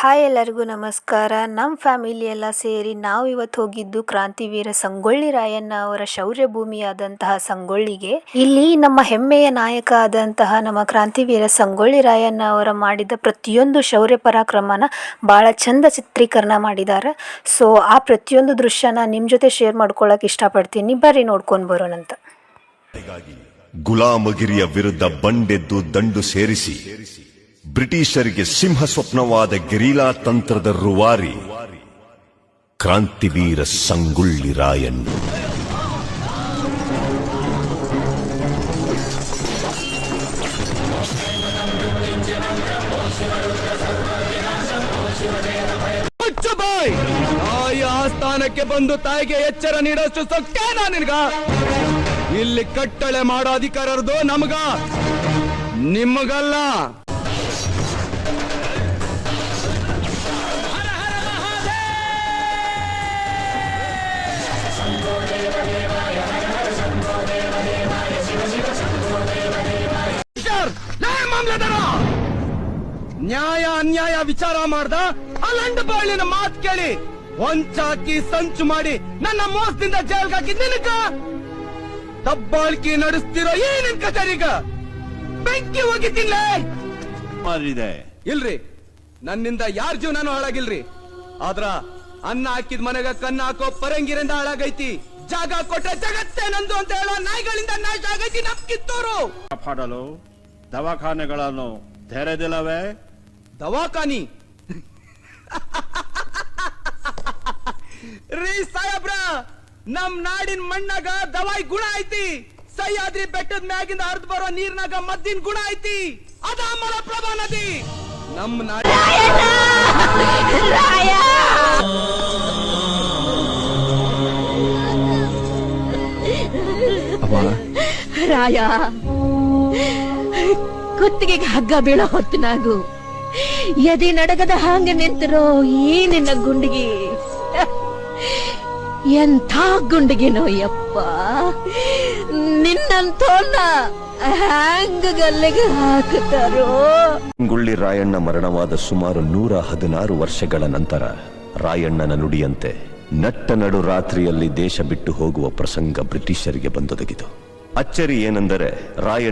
Hi ಎಲ್ಲರಿಗೂ ನಮಸ್ಕಾರ. ನಮ್ಮ ಫ್ಯಾಮಿಲಿ ಎಲ್ಲ ಸೇರಿ ನಾವು ಇವತ್ತು ಹೋಗಿದ್ದು ಕ್ರಾಂತಿವೀರ ಸಂಗೊಳ್ಳಿ ರಾಯಣ್ಣ ಅವರ ಶೌರ್ಯ ಭೂಮಿಯಾದಂತಹ ಸಂಗೊಳ್ಳಿಗೆ. ಇಲ್ಲಿ ನಮ್ಮ ಹೆಮ್ಮೆಯ ನಾಯಕ ಆದಂತಹ ನಮ್ಮ ಕ್ರಾಂತಿವೀರ ಸಂಗೊಳ್ಳಿ ರಾಯಣ್ಣ ಅವರ ಮಾಡಿದ ಪ್ರತಿಯೊಂದು ಶೌರ್ಯ ಪರಾಕ್ರಮನ ಭಾಳ ಚಂದ ಚಿತ್ರೀಕರಣ ಮಾಡಿದ್ದಾರೆ. ಸೊ ಆ ಪ್ರತಿಯೊಂದು ದೃಶ್ಯನ ನಿಮ್ಮ ಜೊತೆ ಶೇರ್ ಮಾಡ್ಕೊಳ್ಳೋಕೆ ಇಷ್ಟಪಡ್ತೀನಿ. ಬರ್ರಿ ನೋಡ್ಕೊಂಡು ಬರೋಣಂತ. ಗುಲಾಮಗಿರಿಯ ವಿರುದ್ಧ ಬಂಡೆದ್ದು ದಂಡು ಸೇರಿಸಿ ಬ್ರಿಟಿಷರಿಗೆ ಸಿಂಹ ಸ್ವಪ್ನವಾದ ಗೆರಿಲಾ ತಂತ್ರದ ರೂವಾರಿ ಕ್ರಾಂತಿವೀರ ಸಂಗೊಳ್ಳಿ ರಾಯಣ್ಣ. ತಾಯಿಯ ಆಸ್ಥಾನಕ್ಕೆ ಬಂದು ತಾಯಿಗೆ ಎಚ್ಚರ ನೀಡೋಷ್ಟು ಸೊಕ್ಕೇನಾ ನಿನ್ಗ? ಇಲ್ಲಿ ಕಟ್ಟಳೆ ಮಾಡೋ ಅಧಿಕಾರ ಇರೋದು ನಮಗ, ನಿಮಗಲ್ಲ. ನ್ಯಾಯ ಅನ್ಯಾಯ ವಿಚಾರ ಮಾಡ್ದ ಅಲ್ಲಂಡ ಬಾಳಿನ ಮಾತು ಕೇಳಿ ಒಂಚಾಕಿ ಸಂಚು ಮಾಡಿ ನನ್ನ ಮೋಸದಿಂದ ಜೈಲ್ಗೆ ಹಾಕಿ ನಿನಗ ದಬ್ಬಾಳಿಕೆ ನಡೆಸ್ತಿರೋ ಏನೇನ್ ಕಚೇರಿಗ ಬೆಂಕಿ ಹೋಗಿದ್ದಿಲ್ಲ. ಇಲ್ರಿ, ನನ್ನಿಂದ ಯಾರ ಜೀವನಾನು ಹಾಳಾಗಿಲ್ರಿ. ಆದ್ರ ಅನ್ನ ಹಾಕಿದ ಮನೆಗ ಕನ್ನ ಹಾಕೋ ಪರಂಗಿರಿಂದ ಹಾಳಾಗೈತಿ. ಜಾಗ ಕೊಟ್ರೆ ಜಗತ್ತೇ ನಂದು ಅಂತ ಹೇಳೋ ನಾಯಿಗಳಿಂದ ನಾಶ ಆಗೈತಿ ನಮ್ ಕಿತ್ತೂರು. ಕಾಪಾಡಲು ದವಾಖಾನೆಗಳನ್ನು ತೆರೆದಿಲ್ಲವೇ? ದವಾಖಾನಿ ರೀ ಸಾಹೇಬ್ರ, ನಮ್ ನಾಡಿನ ಮಣ್ಣಾಗ ದವಾಯಿ ಗುಣ ಐತಿ. ಸಹ್ಯಾದ್ರಿ ಬೆಟ್ಟದ ಮ್ಯಾಗಿಂದ ಹರಿದು ಬರೋ ನೀರ್ನಾಗ ಮದ್ದಿನ ಗುಣ ಐತಿ. ಅದ ಮಲಪ್ರಭಾ ನದಿ ನಮ್ ನಾಡಿ. ರಾಯ, ಕುತ್ತಿಗೆಗೆ ಹಗ್ಗ ಬೀಳೋ ಹೊತ್ತಿನಾಗು ಎದೆ ನಡಗದ ಹಾಂಗ ನಿಂತಿರೋ ಈ ನಿನ್ನ ಗುಂಡಿಗೆ ಎಂಥ ಗುಂಡಿಗೆನೋ ಯಪ್ಪ. ನಿನ್ನಂತೋನ್ನ ಹ್ಯಾಂಗ ಗಲ್ಲಿಗೆ ಹಾಕುತ್ತಾರೋ? ಸಂಗೊಳ್ಳಿ ರಾಯಣ್ಣ ಮರಣವಾದ ಸುಮಾರು 116 ವರ್ಷಗಳ ನಂತರ ರಾಯಣ್ಣನ ನುಡಿಯಂತೆ ನಟ್ಟ ನಡು ರಾತ್ರಿಯಲ್ಲಿ ದೇಶ ಬಿಟ್ಟು ಹೋಗುವ ಪ್ರಸಂಗ ಬ್ರಿಟಿಷರಿಗೆ ಬಂದೊದಗಿತು. ಅಚ್ಚರಿ ಏನೆಂದರೆ ರಾಯಣ್ಣ